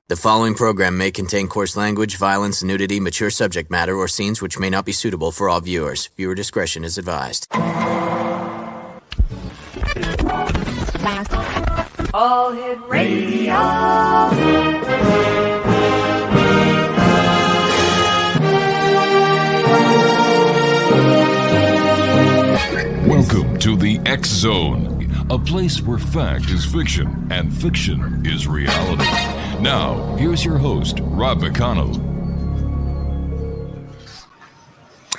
The following program may contain coarse language, violence, nudity, mature subject matter, or scenes which may not be suitable for all viewers. Viewer discretion is advised. All Hit Radio. Welcome to the X Zone, a place where fact is fiction and fiction is reality. Now, here's your host, Rob McConnell.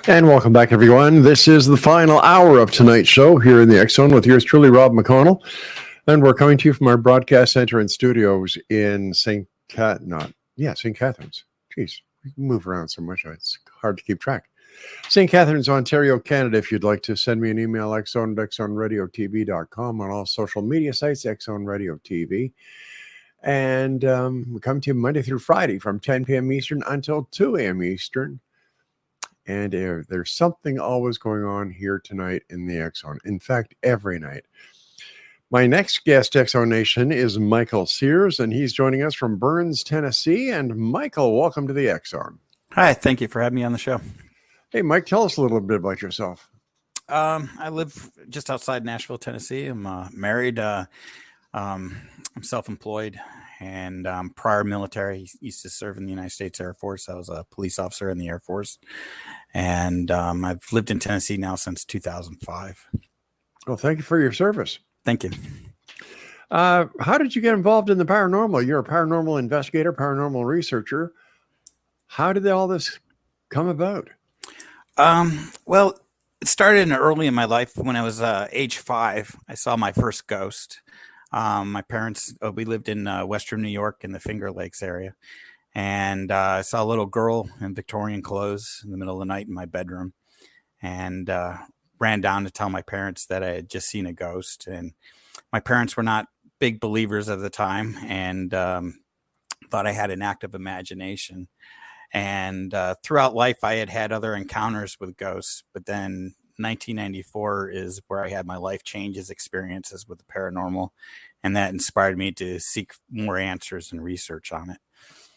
And welcome back, everyone. This is the final hour of tonight's show here in the X Zone with yours truly, Rob McConnell. And we're coming to you from our broadcast center and studios in St. Catharines. Jeez, we move around so much, it's hard to keep track. St. Catharines, Ontario, Canada. If you'd like to send me an email, xzone@xzoneradiotv.com, on all social media sites, Xzone Radio TV. And we come to you Monday through Friday from 10 p.m. Eastern until 2 a.m. Eastern. And there's something always going on here tonight in the X Zone. In fact, every night. My next guest, X Zone Nation, is Michael Sears, and he's joining us from Burns, Tennessee. And Michael, welcome to the X Zone. Hi, thank you for having me on the show. Hey, Mike, tell us a little bit about yourself. I live just outside Nashville, Tennessee. I'm married. I'm self-employed, and prior military. Used to serve in the United States Air Force. I was a police officer in the Air Force, and I've lived in Tennessee now since 2005. Well, thank you for your service. Thank you. How did you get involved in the paranormal? You're a paranormal investigator, paranormal researcher. How did all this come about? Well, it started early in my life. When I was age 5, I saw my first ghost. My parents, we lived in Western New York in the Finger Lakes area. And I saw a little girl in Victorian clothes in the middle of the night in my bedroom, and ran down to tell my parents that I had just seen a ghost. And my parents were not big believers at the time, and thought I had an active imagination. And throughout life, I had other encounters with ghosts. But then 1994 is where I had my life changes experiences with the paranormal. And that inspired me to seek more answers and research on it.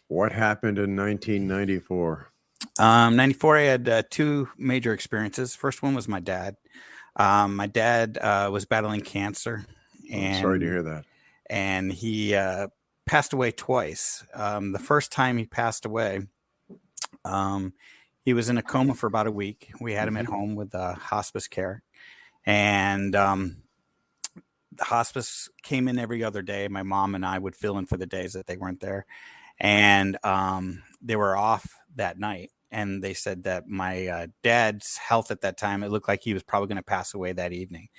What happened in 1994? 94, I had 2 major experiences. First one was my dad. My dad was battling cancer. And I'm sorry to hear that. And he passed away twice. The first time he passed away, he was in a coma for about a week. We had him at home with hospice care, and the hospice came in every other day. My mom and I would fill in for the days that they weren't there, and they were off that night. And they said that my dad's health at that time, it looked like he was probably going to pass away that evening,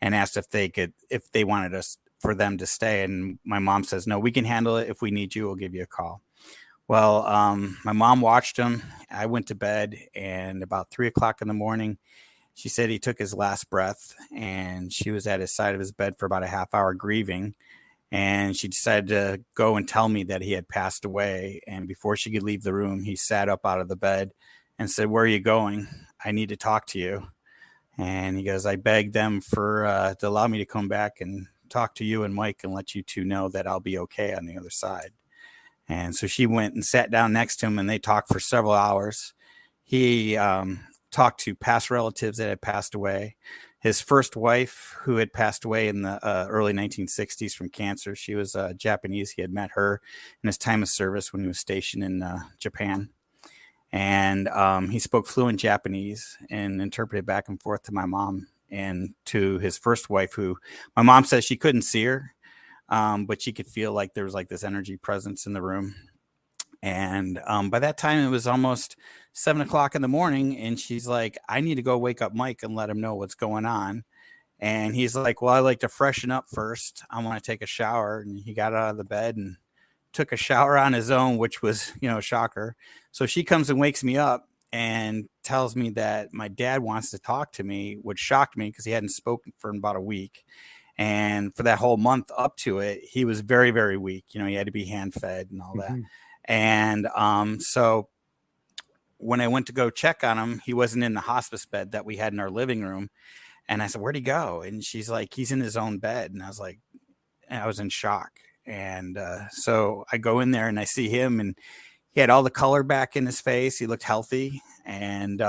and asked if they wanted us for them to stay. And my mom says, no, we can handle it. If we need you, we'll give you a call. Well, my mom watched him. I went to bed, and about 3:00 in the morning, she said he took his last breath, and she was at his side of his bed for about a half hour grieving. And she decided to go and tell me that he had passed away. And before she could leave the room, he sat up out of the bed and said, "Where are you going? I need to talk to you." And he goes, "I begged them to allow me to come back and talk to you and Mike and let you two know that I'll be okay on the other side." And so she went and sat down next to him, and they talked for several hours. He talked to past relatives that had passed away. His first wife, who had passed away in the early 1960s from cancer, she was Japanese. He had met her in his time of service when he was stationed in Japan. And he spoke fluent Japanese and interpreted back and forth to my mom and to his first wife, who my mom says she couldn't see her. But she could feel like there was like this energy presence in the room. And by that time, it was almost 7:00 in the morning. And she's like, "I need to go wake up Mike and let him know what's going on." And he's like, "Well, I like to freshen up first. I want to take a shower." And he got out of the bed and took a shower on his own, which was, a shocker. So she comes and wakes me up and tells me that my dad wants to talk to me, which shocked me because he hadn't spoken for about a week. And for that whole month up to it, he was very, very weak. He had to be hand fed and all that. And so when I went to go check on him, he wasn't in the hospice bed that we had in our living room. And I said, "Where'd he go?" And she's like, "He's in his own bed." And I was in shock. And so I go in there and I see him, and he had all the color back in his face. He looked healthy. And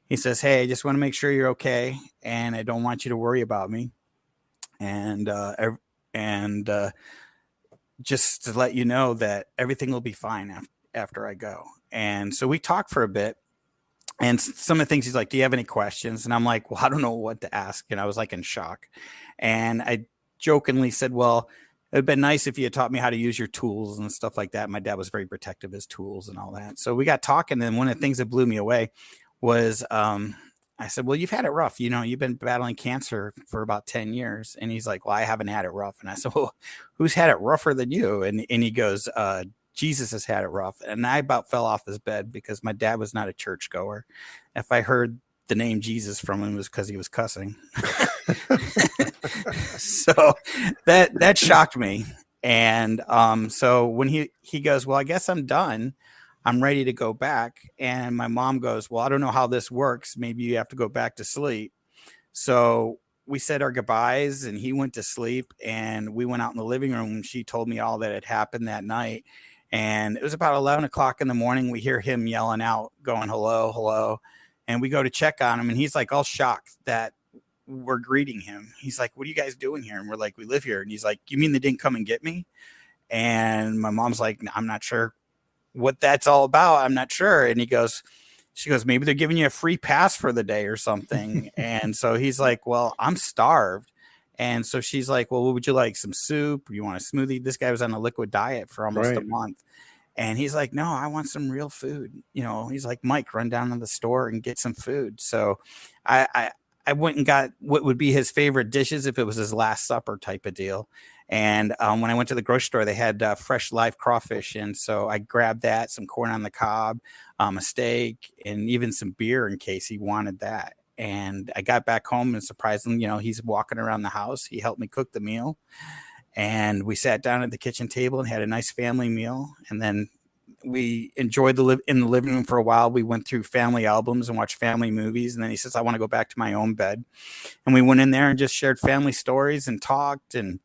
he says, "Hey, I just want to make sure you're okay. And I don't want you to worry about me. And just to let you know that everything will be fine after I go." And so we talked for a bit. And some of the things he's like, "Do you have any questions?" And I'm like, "Well, I don't know what to ask." And I was like in shock. And I jokingly said, "Well, it'd been nice if you had taught me how to use your tools and stuff like that." My dad was very protective of his tools and all that. So we got talking. And one of the things that blew me away was I said, "Well, you've had it rough. You've been battling cancer for about 10 years. And he's like, "Well, I haven't had it rough." And I said, "Well, who's had it rougher than you?" And he goes, "Jesus has had it rough." And I about fell off his bed because my dad was not a churchgoer. If I heard the name Jesus from him, it was because he was cussing. So that shocked me. And so when he goes, "Well, I guess I'm done. I'm ready to go back." And my mom goes, "Well, I don't know how this works. Maybe you have to go back to sleep." So we said our goodbyes and he went to sleep, and we went out in the living room and she told me all that had happened that night. And it was about 11 o'clock in the morning. We hear him yelling out, going, "Hello, hello." And we go to check on him, and he's like all shocked that we're greeting him. He's like, "What are you guys doing here?" And we're like, "We live here." And he's like, "You mean they didn't come and get me?" And my mom's like, "I'm not sure what that's all about. I'm not sure." And she goes, "Maybe they're giving you a free pass for the day or something." And so he's like, "Well, I'm starved." And so she's like, "Well, what would you like? Some soup? You want a smoothie?" This guy was on a liquid diet for almost a month. And he's like, "No, I want some real food." He's like, "Mike, run down to the store and get some food." So I went and got what would be his favorite dishes if it was his last supper type of deal. And when I went to the grocery store, they had fresh live crawfish. And so I grabbed that, some corn on the cob, a steak, and even some beer in case he wanted that. And I got back home, and surprisingly, he's walking around the house. He helped me cook the meal. And we sat down at the kitchen table and had a nice family meal. And then we enjoyed in the living room for a while. We went through family albums and watched family movies. And then he says, "I want to go back to my own bed." And we went in there and just shared family stories and talked, and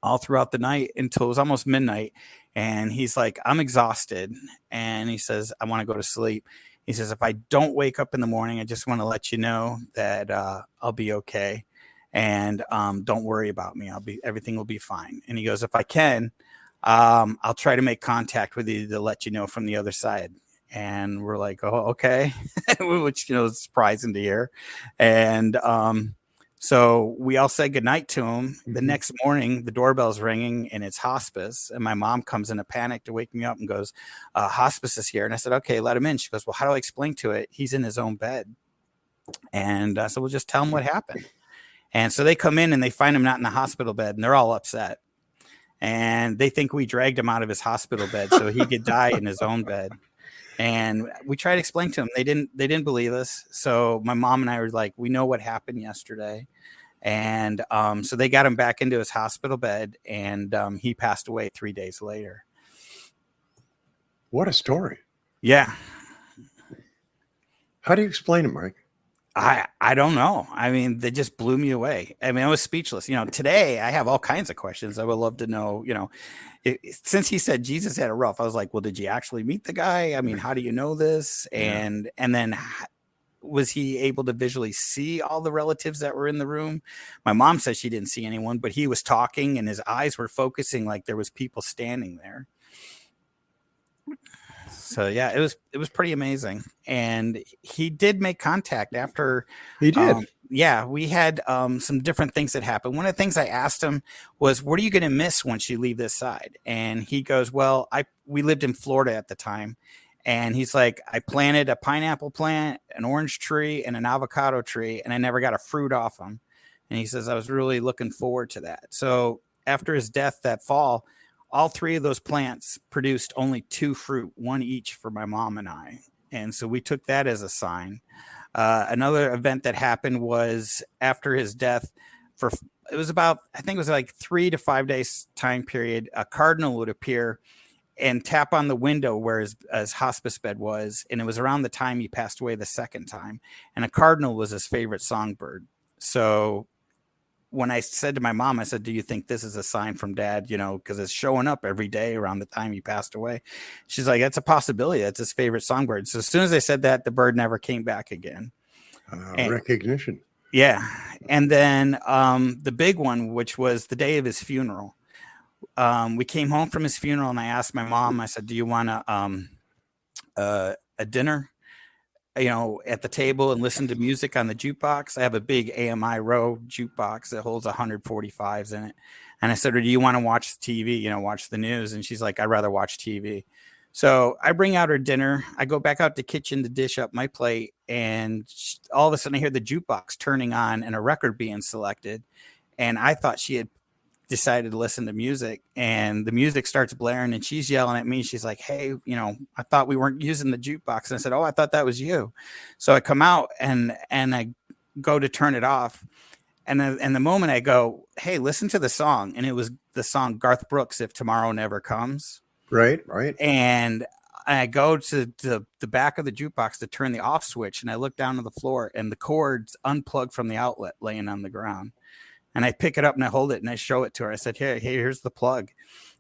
all throughout the night until it was almost midnight. And he's like, "I'm exhausted." And he says, "I want to go to sleep." He says, "If I don't wake up in the morning, I just want to let you know that I'll be okay. And don't worry about me. Everything will be fine." And he goes, "If I can, I'll try to make contact with you to let you know from the other side." And we're like, "Oh, okay." Which, is surprising to hear. And so we all said goodnight to him. The next morning, the doorbell's ringing, and it's hospice. And my mom comes in a panic to wake me up and goes, "Hospice is here." And I said, "Okay, let him in." She goes, "Well, how do I explain to it? He's in his own bed." And so we'll just tell him what happened. And so they come in and they find him not in the hospital bed, and they're all upset. And they think we dragged him out of his hospital bed so he could die in his own bed. And we tried to explain to them. They didn't believe us. So my mom and I were like, "We know what happened yesterday." And so they got him back into his hospital bed, and he passed away 3 days later. What a story. Yeah. How do you explain it, Mike? I don't know. I mean, they just blew me away. I mean, I was speechless. Today I have all kinds of questions. I would love to know, since he said Jesus had it rough, I was like, well, did you actually meet the guy? I mean, how do you know this? And then was he able to visually see all the relatives that were in the room? My mom says she didn't see anyone, but he was talking and his eyes were focusing like there was people standing there. So yeah, it was pretty amazing. And he did make contact after. He did. We had some different things that happened. One of the things I asked him was, "What are you going to miss once you leave this side?" And he goes, "Well, we lived in Florida at the time." And he's like, "I planted a pineapple plant, an orange tree, and an avocado tree, and I never got a fruit off them." And he says, "I was really looking forward to that." So after his death that fall, all three of those plants produced only 2 fruit, 1 each for my mom and I. And so we took that as a sign. Another event that happened was after his death, it was about, I think it was like 3 to 5 days time period, a cardinal would appear and tap on the window where his hospice bed was. And it was around the time he passed away the second time. And a cardinal was his favorite songbird. So when I said to my mom, I said, do you think this is a sign from Dad? You know, because it's showing up every day around the time he passed away. She's like, that's a possibility. That's his favorite songbird. So as soon as I said that, the bird never came back again. Recognition. Yeah. And then the big one, which was the day of his funeral. We came home from his funeral and I asked my mom, I said, do you want a dinner, you know, at the table and listen to music on the jukebox? I have a big AMI row jukebox that holds 145s in it. And I said, or do you want to watch TV, you know, watch the news? And she's like, I'd rather watch TV. So I bring out her dinner. I go back out to the kitchen to dish up my plate. And all of a sudden I hear the jukebox turning on and a record being selected. And I thought she had decided to listen to music, and the music starts blaring and she's yelling at me. She's like, hey, you know, I thought we weren't using the jukebox. And I said, oh, I thought that was you. So I come out and I go to turn it off. And the moment I go, hey, listen to the song. And it was the song Garth Brooks, If Tomorrow Never Comes. Right. And I go to the back of the jukebox to turn the off switch. And I look down to the floor and the cord's unplugged from the outlet laying on the ground. And I pick it up and I hold it and I show it to her. I said, hey, here's the plug.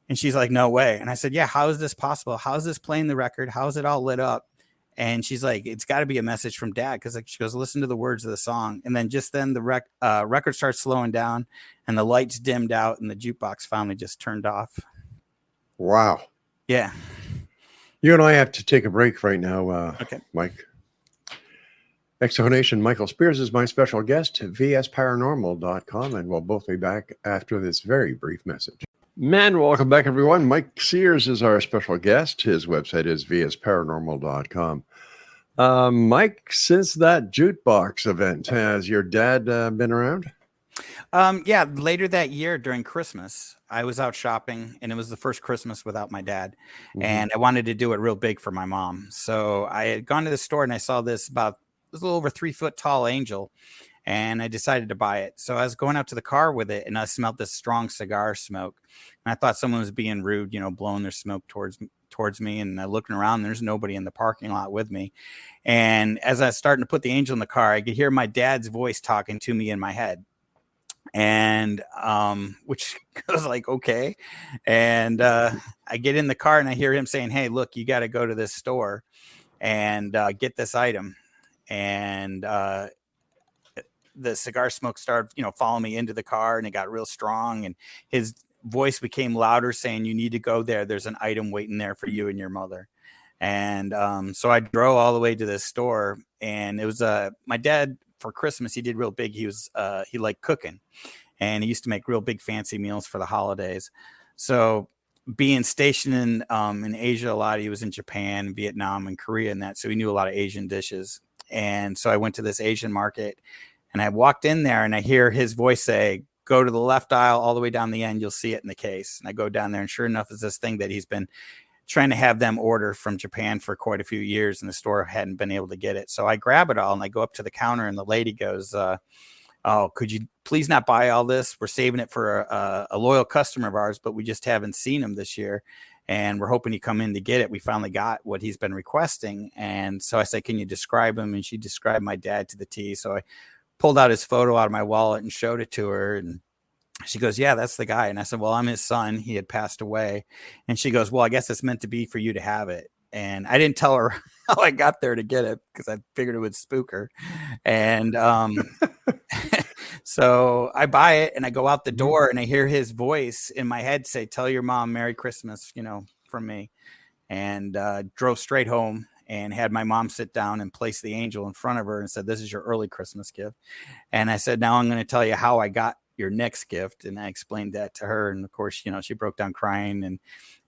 And she's like, no way. And I said, yeah, how is this possible? How is this playing the record? How is it all lit up? And she's like, it's got to be a message from Dad. Because she goes, listen to the words of the song. And then just then the record starts slowing down and the lights dimmed out and the jukebox finally just turned off. Wow. Yeah. You and I have to take a break right now, Okay. Mike. Exonation, Michael Spears is my special guest at vsparanormal.com, and we'll both be back after this very brief message. Man, welcome back, everyone. Mike Sears is our special guest. His website is vsparanormal.com. Mike, since that jukebox event, has your dad been around? Yeah, later that year during Christmas, I was out shopping and it was the first Christmas without my dad. Mm-hmm. And I wanted to do it real big for my mom. So I had gone to the store and I saw this a little over 3 foot tall angel, and I decided to buy it. So I was going out to the car with it and I smelled this strong cigar smoke. And I thought someone was being rude, you know, blowing their smoke towards me. And I looking around, and there's nobody in the parking lot with me. And as I was starting to put the angel in the car, I could hear my dad's voice talking to me in my head. And which was like, okay. And I get in the car and I hear him saying, hey, look, you got to go to this store and get this item. And the cigar smoke started, you know, following me into the car, and it got real strong. And his voice became louder, saying, you need to go there. There's an item waiting there for you and your mother. And so I drove all the way to this store, and it was my dad for Christmas. He did real big. He liked cooking, and he used to make real big fancy meals for the holidays. So being stationed in Asia a lot, he was in Japan, Vietnam, and Korea and that. So he knew a lot of Asian dishes. And so I went to this Asian market and I walked in there and I hear his voice say, go to the left aisle all the way down the end. You'll see it in the case. And I go down there, and sure enough, it's this thing that he's been trying to have them order from Japan for quite a few years, and the store hadn't been able to get it. So I grab it all and I go up to the counter, and the lady goes, oh, could you please not buy all this? We're saving it for a loyal customer of ours, but we just haven't seen him this year. And we're hoping you come in to get it. We finally got what he's been requesting. And so I said, can you describe him? And she described my dad to the T. So I pulled out his photo out of my wallet and showed it to her. And she goes, yeah, that's the guy. And I said, well, I'm his son. He had passed away. And she goes, well, I guess it's meant to be for you to have it. And I didn't tell her how I got there to get it because I figured it would spook her. And so I buy it and I go out the door and I hear his voice in my head say, tell your mom Merry Christmas, you know, from me. And drove straight home and had my mom sit down and place the angel in front of her and said, this is your early Christmas gift. And I said, now I'm going to tell you how I got your next gift. And I explained that to her. And of course, you know, she broke down crying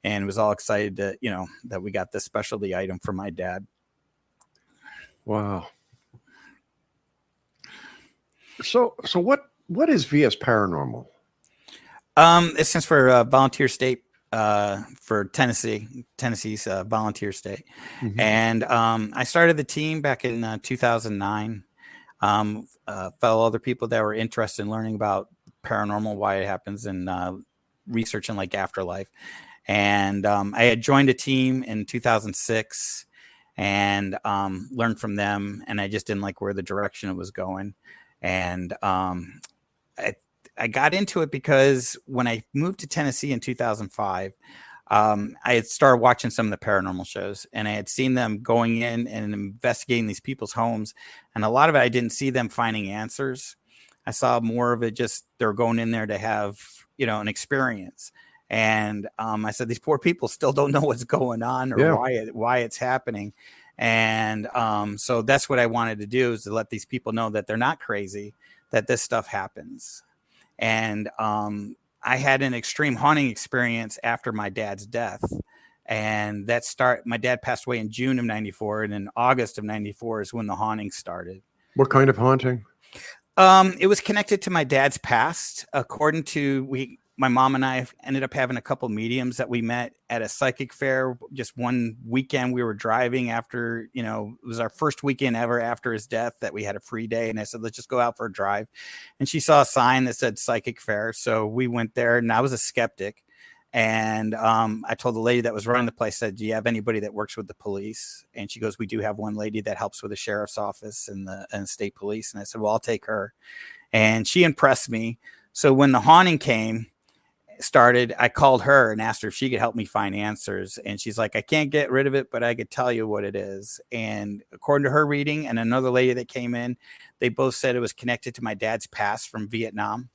and was all excited to, you know, that we got this specialty item for my dad. Wow. So what is VS Paranormal? It stands for volunteer state for Tennessee's volunteer state. Mm-hmm. And I started the team back in 2009. Fellow other people that were interested in learning about paranormal, why it happens, and researching like afterlife. And I had joined a team in 2006 and learned from them. And I just didn't like where the direction it was going. And I got into it because when I moved to Tennessee in 2005, I had started watching some of the paranormal shows, and I had seen them going in and investigating these people's homes. And a lot of it, I didn't see them finding answers. I saw more of it just they're going in there to have, an experience. And I said, these poor people still don't know what's going on or why it's happening. And so that's what I wanted to do, is to let these people know that they're not crazy, that this stuff happens. And I had an extreme haunting experience after my dad's death. And my dad passed away in June of 94. And in August of 94 is when the haunting started. What kind of haunting? It was connected to my dad's past. According to my mom and I ended up having a couple mediums that we met at a psychic fair. Just one weekend we were driving after, it was our first weekend ever after his death that we had a free day. And I said, let's just go out for a drive. And she saw a sign that said psychic fair. So we went there, and I was a skeptic. And I told the lady that was running the place, said, do you have anybody that works with the police? And she goes, we do have one lady that helps with the sheriff's office and the state police. And I said, well, I'll take her. And she impressed me. So when the haunting started, I called her and asked her if she could help me find answers. And she's like, I can't get rid of it, but I could tell you what it is. And according to her reading and another lady that came in, they both said it was connected to my dad's past from Vietnam,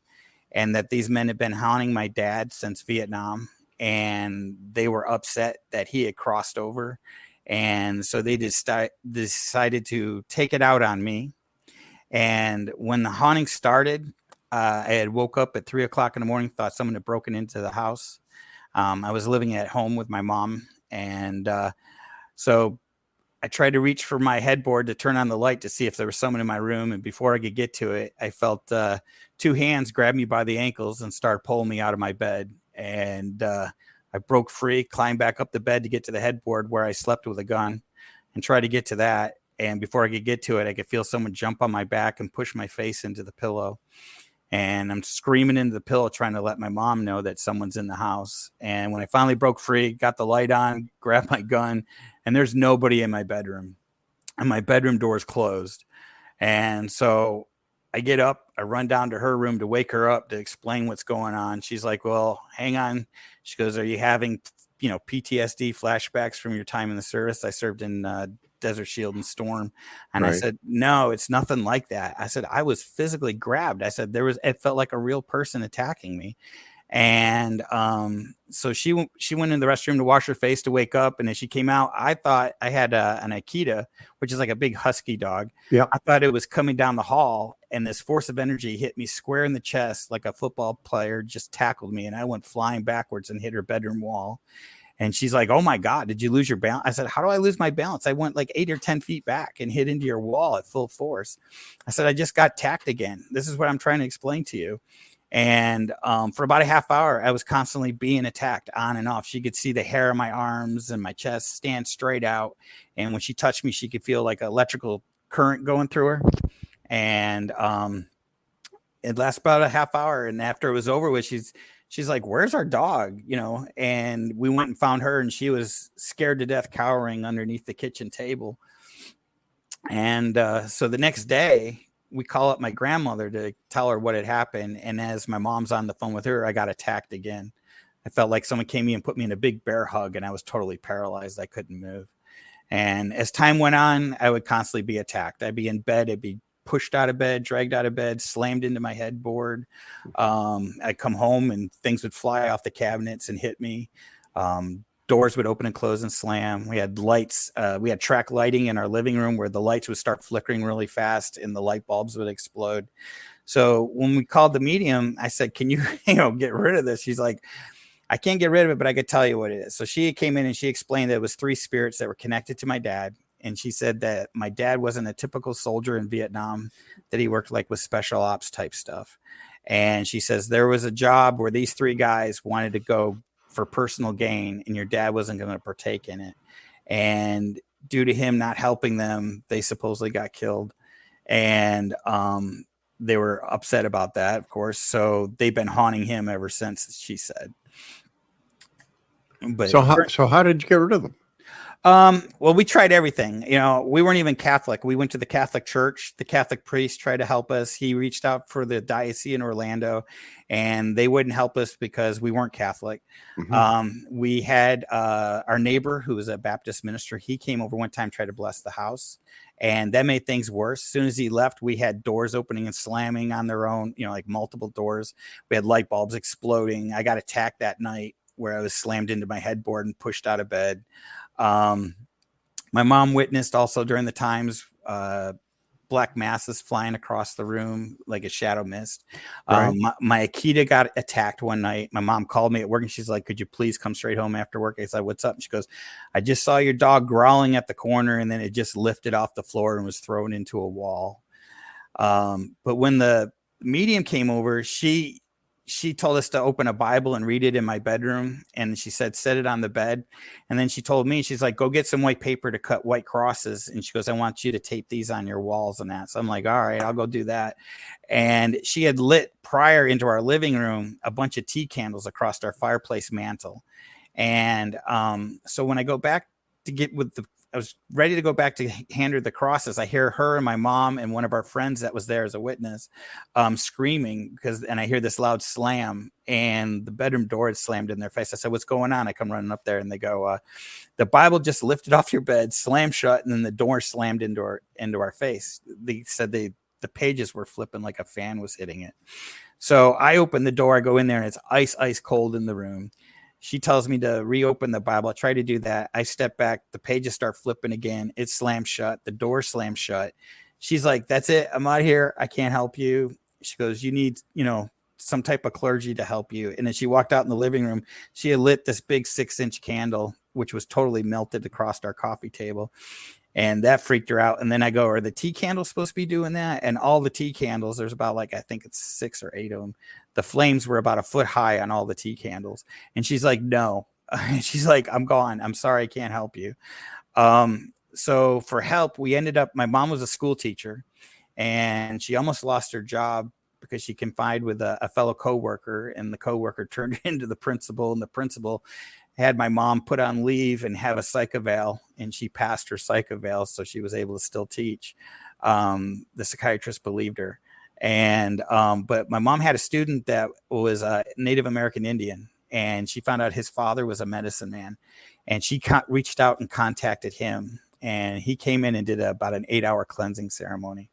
and that these men had been haunting my dad since Vietnam, and they were upset that he had crossed over. And so they decided to take it out on me. And when the haunting started, I had woke up at 3:00 in the morning, thought someone had broken into the house. I was living at home with my mom. And so I tried to reach for my headboard to turn on the light to see if there was someone in my room. And before I could get to it, I felt two hands grab me by the ankles and start pulling me out of my bed. And I broke free, climbed back up the bed to get to the headboard where I slept with a gun, and tried to get to that. And before I could get to it, I could feel someone jump on my back and push my face into the pillow. And I'm screaming into the pillow, trying to let my mom know that someone's in the house. And when I finally broke free, got the light on, grabbed my gun, and there's nobody in my bedroom. And my bedroom door is closed. And so I get up, I run down to her room to wake her up to explain what's going on. She's like, well, hang on. She goes, are you having, PTSD flashbacks from your time in the service? I served in Desert Shield and Storm. And right. I said, no, it's nothing like that. I said, I was physically grabbed. I said, it felt like a real person attacking me. And so she went in the restroom to wash her face to wake up. And as she came out, I thought I had an Akita, which is like a big husky dog. Yeah. I thought it was coming down the hall, and this force of energy hit me square in the chest, like a football player just tackled me. And I went flying backwards and hit her bedroom wall. And she's like, oh my God, did you lose your balance? I said, how do I lose my balance? I went like 8 or 10 feet back and hit into your wall at full force. I said, I just got tacked again. This is what I'm trying to explain to you. And for about a half hour, I was constantly being attacked on and off. She could see the hair on my arms and my chest stand straight out. And when she touched me, she could feel like electrical current going through her. And it lasted about a half hour. And after it was over with, she's like, where's our dog? And we went and found her, and she was scared to death, cowering underneath the kitchen table. And so the next day, we call up my grandmother to tell her what had happened. And as my mom's on the phone with her, I got attacked again. I felt like someone came in and put me in a big bear hug, and I was totally paralyzed. I couldn't move. And as time went on, I would constantly be attacked. I'd be in bed. I'd be pushed out of bed, dragged out of bed, slammed into my headboard. I'd come home and things would fly off the cabinets and hit me. Doors would open and close and slam. We had lights. We had track lighting in our living room where the lights would start flickering really fast and the light bulbs would explode. So when we called the medium, I said, can you, get rid of this? She's like, I can't get rid of it, but I could tell you what it is. So she came in and she explained that it was 3 spirits that were connected to my dad. And she said that my dad wasn't a typical soldier in Vietnam, that he worked like with special ops type stuff. And she says there was a job where these 3 guys wanted to go for personal gain, and your dad wasn't going to partake in it. And due to him not helping them, they supposedly got killed. And they were upset about that, of course. So they've been haunting him ever since, she said. But so how did you get rid of them? Well, we tried everything. We weren't even Catholic. We went to the Catholic church. The Catholic priest tried to help us. He reached out for the diocese in Orlando, and they wouldn't help us because we weren't Catholic. We had our neighbor, who was a Baptist minister. He came over one time, tried to bless the house, and that made things worse. As soon as he left, we had doors opening and slamming on their own, like multiple doors. We had light bulbs exploding. I got attacked that night where I was slammed into my headboard and pushed out of bed. My mom witnessed also during the times black masses flying across the room like a shadow mist. Right. My Akita got attacked one night. My mom called me at work and she's like, "Could you please come straight home after work?" I said, "What's up?" And she goes, "I just saw your dog growling at the corner and then it just lifted off the floor and was thrown into a wall." But when the medium came over, she told us to open a Bible and read it in my bedroom. And she said, set it on the bed. And then she told me, she's like, "Go get some white paper to cut white crosses." And she goes, "I want you to tape these on your walls and that." So I'm like, all right, I'll go do that. And she had lit prior into our living room a bunch of tea candles across our fireplace mantle. And so when I go back to I was ready to go back to hand her the crosses. I hear her and my mom and one of our friends that was there as a witness screaming and I hear this loud slam and the bedroom door had slammed in their face. I said, "What's going on?" I come running up there and they go, "The Bible just lifted off your bed, slammed shut, and then the door slammed into our face." They said the pages were flipping like a fan was hitting it. So I open the door, I go in there and it's ice cold in the room. She tells me to reopen the Bible. I try to do that. I step back. The pages start flipping again. It slams shut. The door slams shut. She's like, "That's it. I'm out here. I can't help you." She goes, "You need, some type of clergy to help you." And then she walked out in the living room. She had lit this big 6-inch candle, which was totally melted across our coffee table. And that freaked her out. And then I go, "Are the tea candles supposed to be doing that?" And all the tea candles, there's about I think it's 6 or 8 of them. The flames were about a foot high on all the tea candles. And she's like, "No." She's like, "I'm gone. I'm sorry. I can't help you." So for help, we ended up, my mom was a school teacher and she almost lost her job because she confided with a fellow coworker, and the coworker turned into the principal, and the principal had my mom put on leave and have a psych eval, and she passed her psych eval, so she was able to still teach. The psychiatrist believed her. And but my mom had a student that was a Native American Indian, and she found out his father was a medicine man, and she reached out and contacted him, and he came in and did about an 8-hour cleansing ceremony.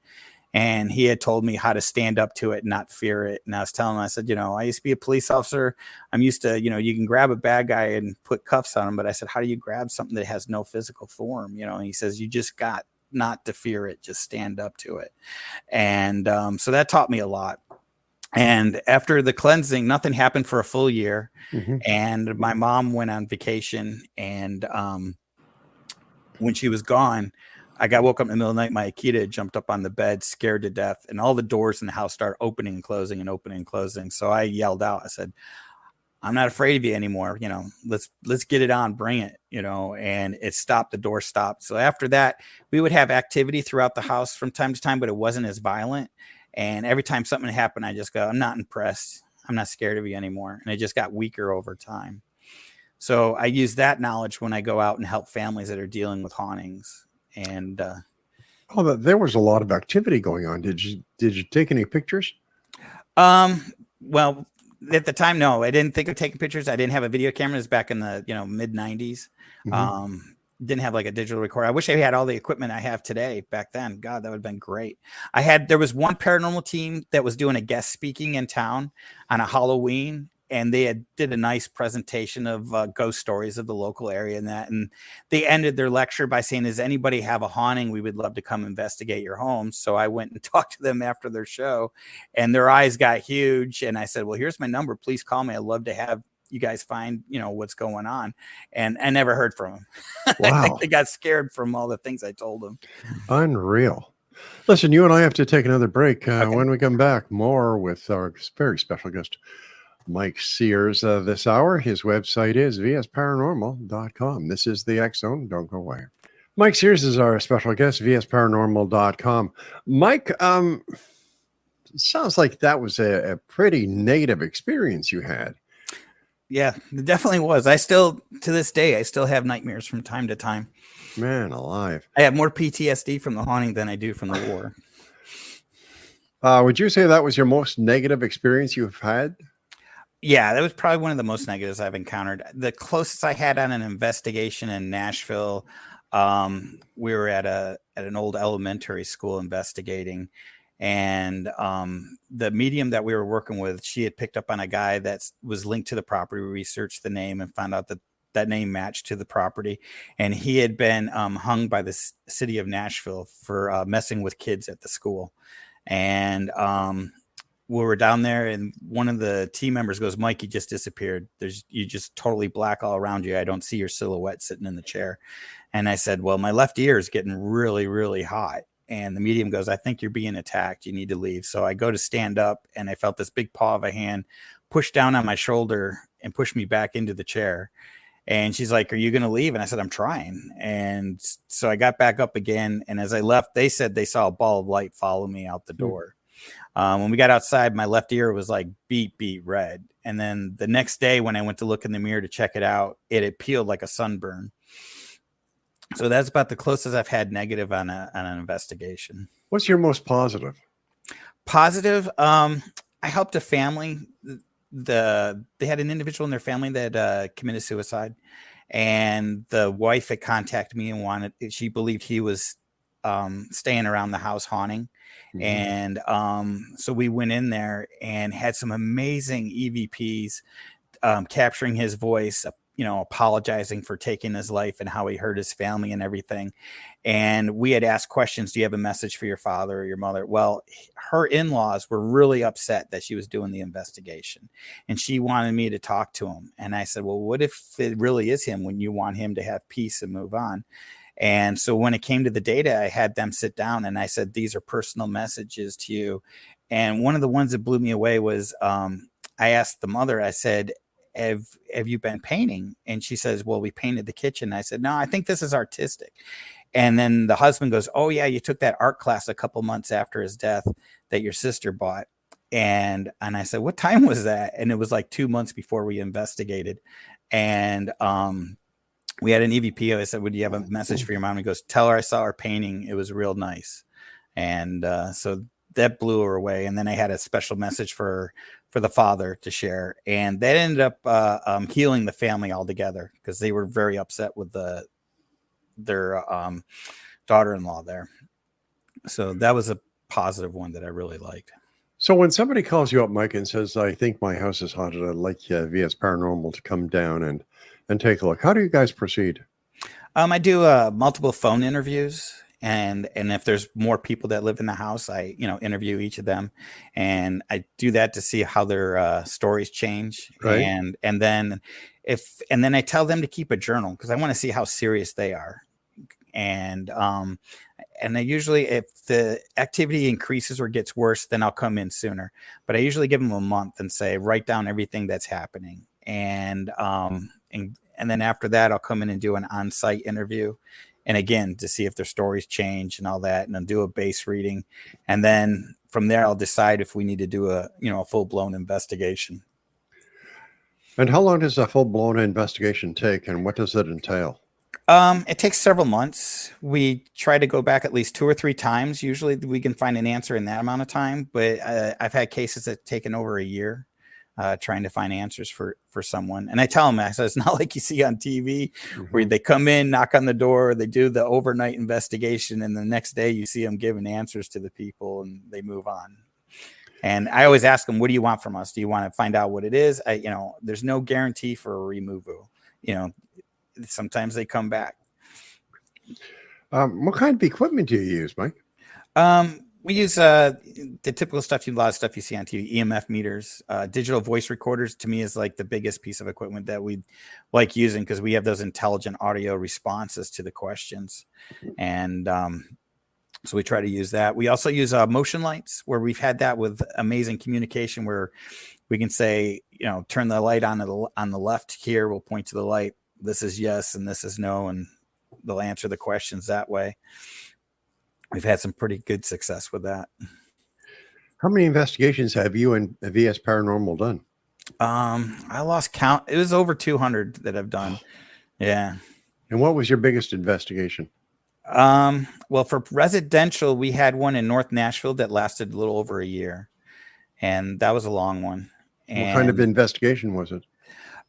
And he had told me how to stand up to it and not fear it. And I was telling him, I said, "I used to be a police officer. I'm used to, you can grab a bad guy and put cuffs on him. But I said, how do you grab something that has no physical form?" And he says, "You just got not to fear it, just stand up to it." And so that taught me a lot. And after the cleansing, nothing happened for a full year. And my mom went on vacation. And when she was gone, I woke up in the middle of the night. My Akita had jumped up on the bed, scared to death, and all the doors in the house started opening and closing and opening and closing. So I yelled out. I said, "I'm not afraid of you anymore. Let's get it on, bring it." And it stopped. The door stopped. So after that, we would have activity throughout the house from time to time, but it wasn't as violent. And every time something happened, I just go, "I'm not impressed. I'm not scared of you anymore." And it just got weaker over time. So I use that knowledge when I go out and help families that are dealing with hauntings. And there was a lot of activity going on. Did you take any pictures? Well, at the time, no, I didn't think of taking pictures. I didn't have a video camera. It was back in the mid 90s. Didn't have a digital recorder. I wish I had all the equipment I have today back then. God, that would have been great. There was one paranormal team that was doing a guest speaking in town on a Halloween. And they did a nice presentation of ghost stories of the local area and they ended their lecture by saying, "Does anybody have a haunting? We would love to come investigate your home." So I went and talked to them after their show, and their eyes got huge. And I said, "Well, here's my number. Please call me. I'd love to have you guys find, what's going on." And I never heard from them. Wow. I think they got scared from all the things I told them. Unreal. Listen, you and I have to take another break. Okay. When we come back, more with our very special guest, Mike Sears, this hour. His website is vsparanormal.com. This is the X Zone. Don't go away. Mike Sears is our special guest, vsparanormal.com. Mike, sounds like that was a pretty negative experience you had. Yeah, it definitely was. I still, to this day, I still have nightmares from time to time. Man alive. I have more PTSD from the haunting than I do from the war. Would you say that was your most negative experience you've had? Yeah, that was probably one of the most negatives I've encountered. The closest I had on an investigation in Nashville, we were at an old elementary school investigating, and the medium that we were working with, she had picked up on a guy that was linked to the property. We researched the name and found out that that name matched to the property, and he had been hung by the city of Nashville for messing with kids at the school. And we were down there, and one of the team members goes, "Mike, you just disappeared. You just totally black all around you. I don't see your silhouette sitting in the chair." And I said, "Well, my left ear is getting really, really hot." And the medium goes, "I think you're being attacked. You need to leave." So I go to stand up, and I felt this big paw of a hand push down on my shoulder and push me back into the chair. And she's like, "Are you going to leave?" And I said, "I'm trying." And so I got back up again. And as I left, they said they saw a ball of light follow me out the door. When we got outside, my left ear was like beet red. And then the next day when I went to look in the mirror to check it out, it had peeled like a sunburn. So that's about the closest I've had negative on an investigation. What's your most positive? Positive. I helped a family. They had an individual in their family that committed suicide, and the wife had contacted me and she believed he was staying around the house haunting. And so we went in there and had some amazing EVPs capturing his voice, apologizing for taking his life and how he hurt his family and everything. And we had asked questions. Do you have a message for your father or your mother? Well, her in-laws were really upset that she was doing the investigation, and she wanted me to talk to him. And I said, well, what if it really is him when you want him to have peace and move on? And so when it came to the data, I had them sit down and I said, these are personal messages to you. And one of the ones that blew me away was I asked the mother, I said, have you been painting? And she says, well, we painted the kitchen. I said, no, I think this is artistic. And then the husband goes, oh yeah, you took that art class a couple months after his death that your sister bought. And I said, what time was that? And it was like 2 months before we investigated. And we had an EVP. I said, would you have a message for your mom? He goes, tell her I saw her painting. It was real nice. And so that blew her away. And then I had a special message for the father to share. And that ended up healing the family altogether because they were very upset with their daughter-in-law there. So that was a positive one that I really liked. So when somebody calls you up, Mike, and says, I think my house is haunted, I'd like VS Paranormal to come down and take a look, how do you guys proceed? I do multiple phone interviews. And if there's more people that live in the house, I interview each of them, and I do that to see how their stories change. Right. And then I tell them to keep a journal because I want to see how serious they are. And I usually, if the activity increases or gets worse, then I'll come in sooner. But I usually give them a month and say, write down everything that's happening. And then after that, I'll come in and do an on-site interview. And again, to see if their stories change and all that, and then do a base reading. And then from there, I'll decide if we need to do a full-blown investigation. And how long does a full-blown investigation take, and what does it entail? It takes several months. We try to go back at least 2 or 3 times. Usually we can find an answer in that amount of time, but I've had cases that have taken over a year. Trying to find answers for someone. And I tell them, I said, it's not like you see on TV where they come in, knock on the door, they do the overnight investigation, and the next day you see them giving answers to the people and they move on. And I always ask them, what do you want from us? Do you want to find out what it is? There's no guarantee for a removal. Sometimes they come back. What kind of equipment do you use, Mike? We use the typical stuff, a lot of stuff you see on TV, EMF meters, digital voice recorders. To me is like the biggest piece of equipment that we like using because we have those intelligent audio responses to the questions. And so we try to use that. We also use motion lights where we've had that with amazing communication where we can say, turn the light on the left here. We'll point to the light. This is yes and this is no. And they'll answer the questions that way. We've had some pretty good success with that. How many investigations have you and VS Paranormal done? I lost count. It was over 200 that I've done. Yeah. And what was your biggest investigation? Well, for residential, we had one in North Nashville that lasted a little over a year, and that was a long one. What kind of investigation was it?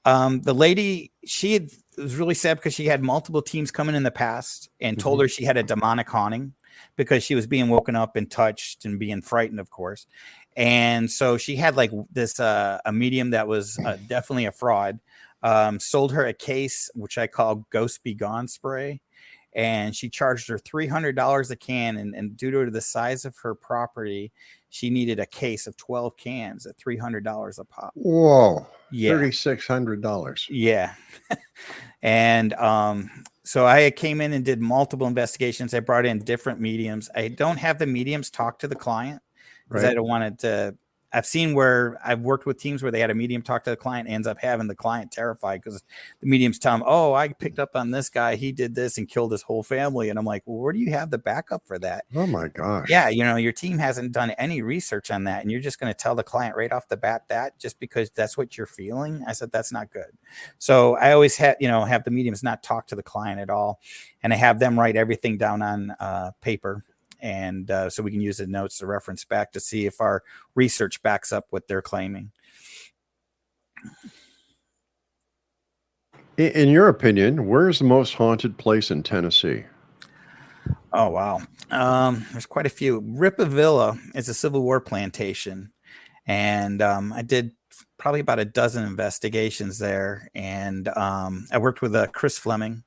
The lady, it was really sad because she had multiple teams coming in the past and told her she had a demonic haunting because she was being woken up and touched and being frightened, of course. And so she had like this, a medium that was definitely a fraud, sold her a case, which I call Ghost Be Gone spray. And she charged her $300 a can. And due to the size of her property, she needed a case of 12 cans at $300 a pop. Whoa. Yeah. $3,600. Yeah. And so I came in and did multiple investigations. I brought in different mediums. I don't have the mediums talk to the client because I don't want it to. I've seen where I've worked with teams where they had a medium talk to the client, ends up having the client terrified because the mediums tell them, "Oh, I picked up on this guy. He did this and killed his whole family." And I'm like, "Well, where do you have the backup for that?" Oh my gosh. Yeah, your team hasn't done any research on that, and you're just going to tell the client right off the bat that just because that's what you're feeling. I said that's not good. So I always have the mediums not talk to the client at all, and I have them write everything down on paper. And so we can use the notes to reference back to see if our research backs up what they're claiming. In your opinion, where's the most haunted place in Tennessee? Oh, wow. There's quite a few. Rippavilla is a Civil War plantation. And I did probably about a dozen investigations there. And I worked with Chris Fleming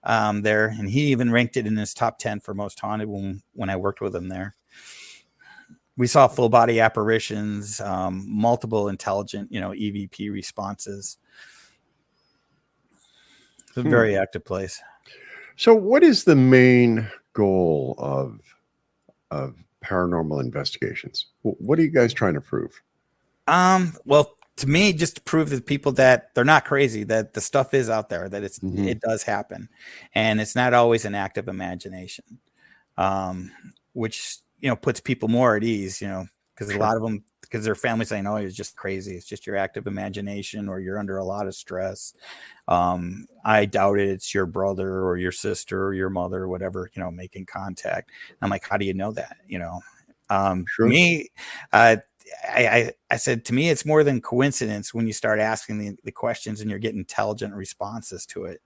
there, and he even ranked it in his top 10 for most haunted when I worked with him there. We saw full body apparitions, multiple intelligent, EVP responses. It's a very active place. So what is the main goal of paranormal investigations? What are you guys trying to prove? Well, to me, just to prove to the people that they're not crazy, that the stuff is out there, that it does happen, and it's not always an active imagination, which puts people more at ease, because a lot of them, because their family's saying, "Oh, you're just crazy. It's just your active imagination, or you're under a lot of stress." I doubt it. It's your brother or your sister or your mother or whatever, making contact. I'm like, how do you know that? Sure. Me, I said, to me, it's more than coincidence when you start asking the questions and you're getting intelligent responses to it.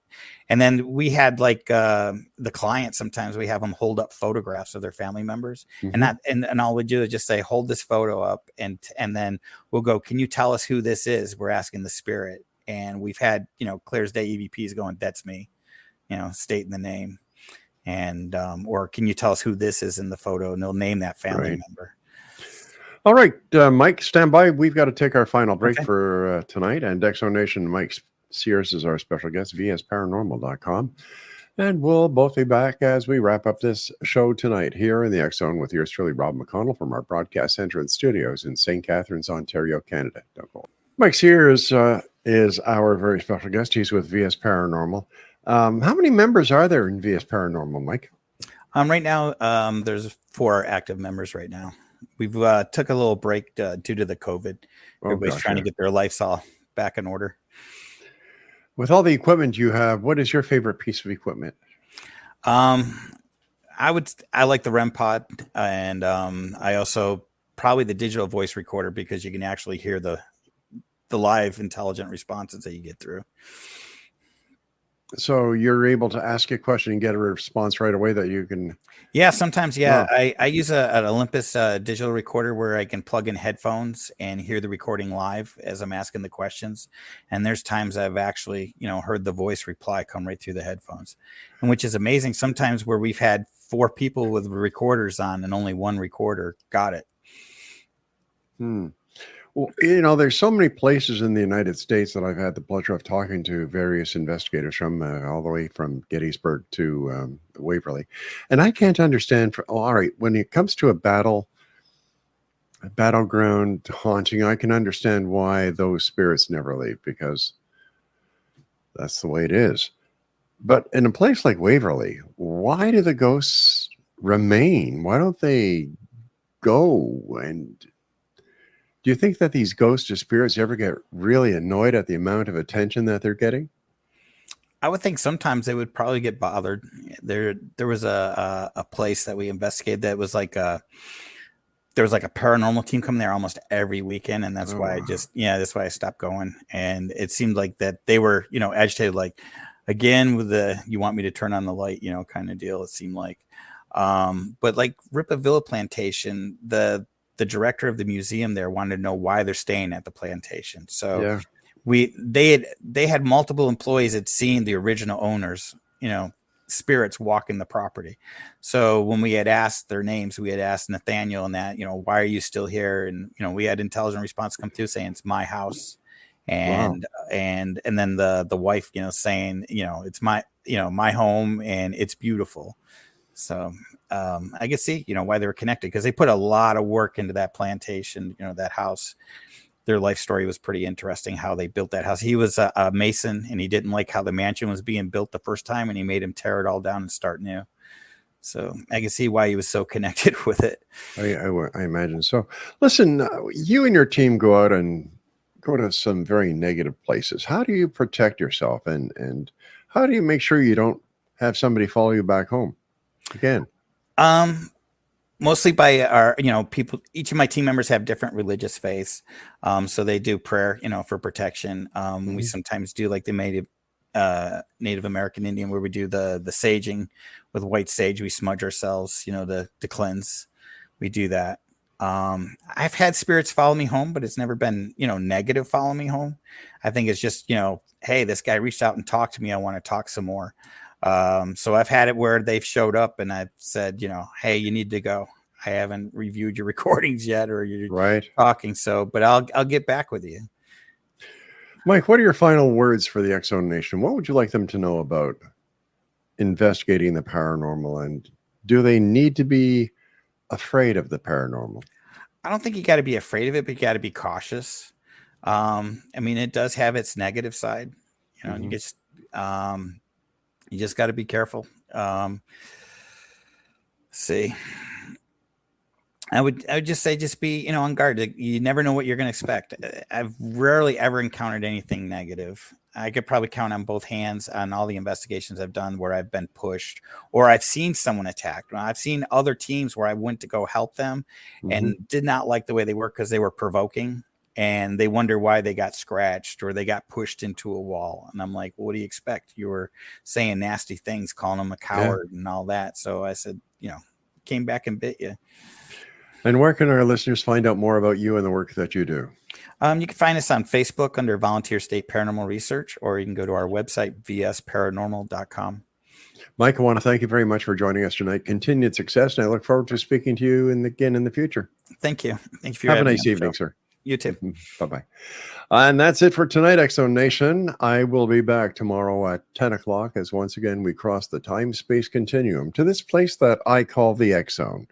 And then we had like the client, sometimes we have them hold up photographs of their family members, and all we do is just say, hold this photo up. And then we'll go, can you tell us who this is? We're asking the spirit. And we've had, clear as day EVPs going, that's me, stating the name. And, or can you tell us who this is in the photo? And they'll name that family member. All right, Mike, stand by. We've got to take our final break for tonight. And Exonation, Mike Sears is our special guest, vsparanormal.com. And we'll both be back as we wrap up this show tonight here in the X Zone with yours truly, Rob McConnell, from our broadcast center and studios in St. Catharines, Ontario, Canada. Don't go. Mike Sears is our very special guest. He's with VS Paranormal. How many members are there in VS Paranormal, Mike? Right now, there's 4 active members right now. We've took a little break due to the COVID. Everybody's trying to get their lives all back in order. With all the equipment you have, what is your favorite piece of equipment? I like the REM pod, and I also probably the digital voice recorder, because you can actually hear the live intelligent responses that you get through. So you're able to ask a question and get a response right away that you can. Yeah, sometimes. Yeah. Wow. I use an Olympus digital recorder where I can plug in headphones and hear the recording live as I'm asking the questions. And there's times I've actually, heard the voice reply come right through the headphones, and which is amazing. Sometimes where we've had 4 people with recorders on and only 1 recorder got it. Well, there's so many places in the United States that I've had the pleasure of talking to various investigators from all the way from Gettysburg to Waverly. And I can't understand, all right, when it comes to a battleground haunting, I can understand why those spirits never leave, because that's the way it is. But in a place like Waverly, why do the ghosts remain? Why don't they go? And Do you think that these ghosts or spirits ever get really annoyed at the amount of attention that they're getting? I would think sometimes they would probably get bothered. There was a place that we investigated that was like there was like a paranormal team coming there almost every weekend, and that's why that's why I stopped going. And it seemed like that they were, agitated, like, again with the you want me to turn on the light, kind of deal. It seemed like, but like Ripa Villa Plantation, the director of the museum there wanted to know why they're staying at the plantation. So they had multiple employees that seen the original owners, spirits walking the property. So when we had asked their names, we had asked Nathaniel and that, why are you still here? And, we had intelligent response come through saying it's my house. And, and then the wife, saying, it's my home and it's beautiful. So I could see, why they were connected, because they put a lot of work into that plantation, that house. Their life story was pretty interesting, how they built that house. He was a mason, and he didn't like how the mansion was being built the first time, and he made him tear it all down and start new. So I can see why he was so connected with it. I imagine so. Listen, you and your team go out and go to some very negative places. How do you protect yourself, and how do you make sure you don't have somebody follow you back home again? Mostly by our, people. Each of my team members have different religious faiths, so they do prayer, for protection. We sometimes do like the Native American Indian, where we do the saging with white sage. We smudge ourselves, to cleanse. We do that. I've had spirits follow me home, but it's never been, negative follow me home. I think it's just, hey, this guy reached out and talked to me. I want to talk some more. So I've had it where they've showed up and I've said, hey, you need to go. I haven't reviewed your recordings yet, or you're talking. So, but I'll get back with you. Mike, what are your final words for the X Zone Nation? What would you like them to know about investigating the paranormal, and do they need to be afraid of the paranormal? I don't think you got to be afraid of it, but you got to be cautious. It does have its negative side. You just got to be careful. See, I would just say, just be, on guard. You never know what you're going to expect. I've rarely ever encountered anything negative. I could probably count on both hands on all the investigations I've done where I've been pushed or I've seen someone attacked. I've seen other teams where I went to go help them and did not like the way they were because they were provoking. And they wonder why they got scratched or they got pushed into a wall. And I'm like, well, what do you expect? You were saying nasty things, calling them a coward and all that. So I said, came back and bit you. And where can our listeners find out more about you and the work that you do? You can find us on Facebook under Volunteer State Paranormal Research, or you can go to our website, vsparanormal.com. Mike, I want to thank you very much for joining us tonight. Continued success, and I look forward to speaking to you again in the future. Thank you. Thank you for Have a nice evening, sir. You too. Bye-bye. And that's it for tonight, X Zone Nation. I will be back tomorrow at 10 o'clock as once again we cross the time-space continuum to this place that I call the X Zone.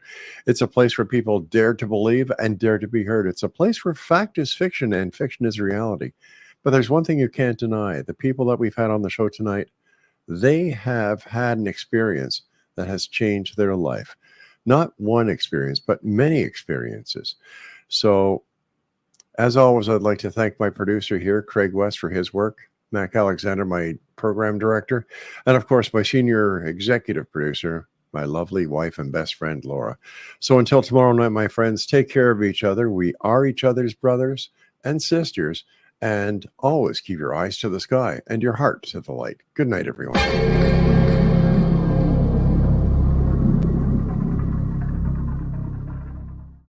It's a place where people dare to believe and dare to be heard. It's a place where fact is fiction and fiction is reality. But there's one thing you can't deny. The people that we've had on the show tonight, they have had an experience that has changed their life. Not one experience, but many experiences. So, as always, I'd like to thank my producer here, Craig West, for his work, Mac Alexander, my program director, and of course, my senior executive producer, my lovely wife and best friend, Laura. So until tomorrow night, my friends, take care of each other. We are each other's brothers and sisters, and always keep your eyes to the sky and your heart to the light. Good night, everyone.